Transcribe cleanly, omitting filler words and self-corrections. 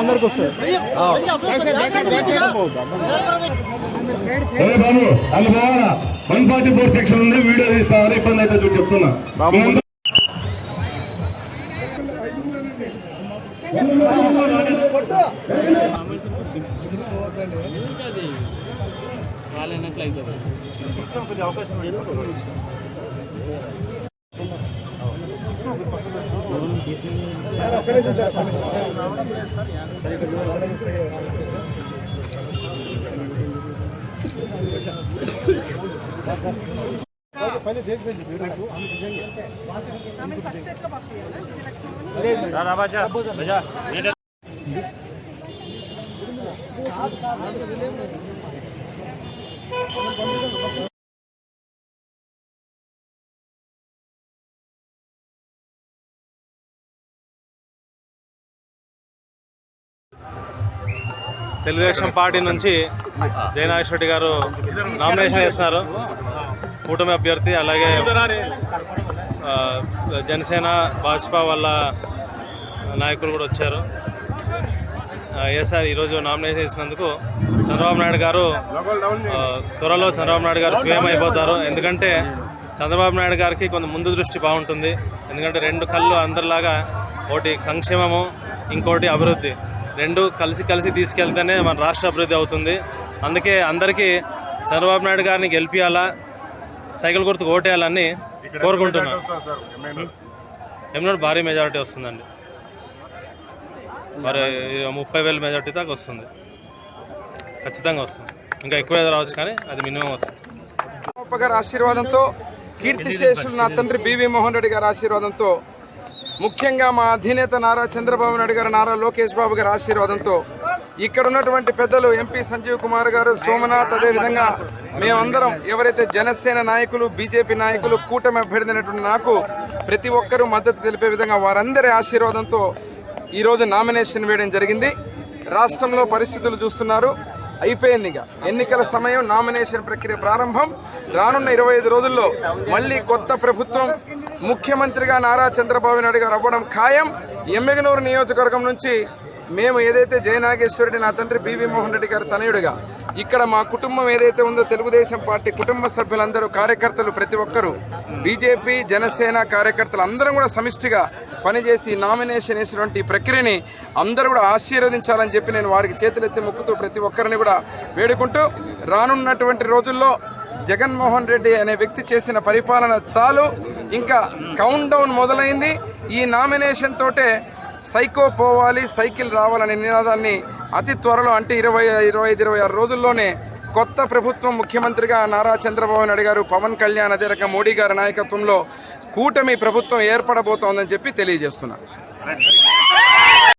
అందరికి వస్తుంది. బాబు అది పోవాలా 144 సెక్షన్ ఉంది, వీడియో తీస్తామని ఇబ్బంది అయితే చెప్తున్నా. తెలుగుదేశం పార్టీ నుంచి జయనాగేశ్వర రెడ్డి గారు నామినేషన్ చేస్తున్నారు. కూటమి అభ్యర్థి, అలాగే జనసేన భాజపా వాళ్ళ నాయకులు కూడా వచ్చారు. సార్ ఈరోజు నామినేషన్ చేసినందుకు చంద్రబాబు నాయుడు గారు త్వరలో చంద్రబాబు నాయుడు గారు స్వయం అయిపోతారు. ఎందుకంటే చంద్రబాబు నాయుడు గారికి కొంత ముందు దృష్టి బాగుంటుంది. ఎందుకంటే రెండు కళ్ళు అందరిలాగా, ఒకటి సంక్షేమము, ఇంకోటి అభివృద్ధి, రెండు కలిసి తీసుకెళ్తేనే మన రాష్ట్ర అభివృద్ధి అవుతుంది. అందుకే అందరికీ చంద్రబాబు నాయుడు గారిని గెలిపియాలా, సైకిల్ గుర్తుకు ఓటేయాలని కోరుకుంటున్నాను. ఎమ్మెల్యే భారీ మెజారిటీ వస్తుందండి, మరి 30,000 మెజారిటీ దాకా వస్తుంది, ఖచ్చితంగా వస్తుంది. ఇంకా ఎక్కువ రావచ్చు కానీ అది మినిమం వస్తుంది. గారి ఆశీర్వాదంతో, కీర్తిశేషులు నా తండ్రి బివి మోహన్ రెడ్డి గారి ఆశీర్వాదంతో, ముఖ్యంగా మా అధినేత నారా చంద్రబాబు నాయుడు గారు, నారా లోకేష్ బాబు గారి ఆశీర్వాదంతో, ఇక్కడ ఉన్నటువంటి పెద్దలు ఎంపీ సంజీవ్ కుమార్ గారు, సోమనాథ్, అదేవిధంగా మేమందరం ఎవరైతే జనసేన నాయకులు, బీజేపీ నాయకులు, కూటమి అభ్యర్థినటువంటి నాకు ప్రతి ఒక్కరూ మద్దతు తెలిపే విధంగా వారందరి ఆశీర్వాదంతో ఈరోజు నామినేషన్ వేయడం జరిగింది. రాష్ట్రంలో పరిస్థితులు చూస్తున్నారు, అయిపోయింది. ఇక ఎన్నికల సమయం, నామినేషన్ ప్రక్రియ ప్రారంభం. రానున్న 25 రోజుల్లో మళ్ళీ కొత్త ప్రభుత్వం, ముఖ్యమంత్రిగా నారా చంద్రబాబు నాయుడు గారు అవ్వడం ఖాయం. ఎమ్మిగనూరు నియోజకవర్గం నుంచి మేము ఏదైతే జయనాగేశ్వరరెడ్డి నా తండ్రి బివి మోహన్ రెడ్డి గారు తనయుడిగా, ఇక్కడ మా కుటుంబం ఏదైతే ఉందో తెలుగుదేశం పార్టీ కుటుంబ సభ్యులందరూ, కార్యకర్తలు ప్రతి ఒక్కరూ, బీజేపీ జనసేన కార్యకర్తలు అందరం కూడా సమిష్టిగా పనిచేసి నామినేషన్ వేసినటువంటి ప్రక్రియని అందరూ కూడా ఆశీర్వదించాలని చెప్పి నేను వారికి చేతులెత్తి మొక్కుతూ ప్రతి ఒక్కరిని కూడా వేడుకుంటూ, రానున్నటువంటి రోజుల్లో జగన్మోహన్ రెడ్డి అనే వ్యక్తి చేసిన పరిపాలన చాలు, ఇంకా కౌంట్ డౌన్ మొదలైంది. ఈ నామినేషన్ తోటే సైకో పోవాలి, సైకిల్ రావాలనే నినాదాన్ని అతి త్వరలో, అంటే 25-26 రోజుల్లోనే కొత్త ప్రభుత్వం, ముఖ్యమంత్రిగా నారా చంద్రబాబు నాయుడు గారు, పవన్ కళ్యాణ్, అదే రకంగా మోడీ గారి నాయకత్వంలో కూటమి ప్రభుత్వం ఏర్పడబోతోందని చెప్పి తెలియజేస్తున్నా.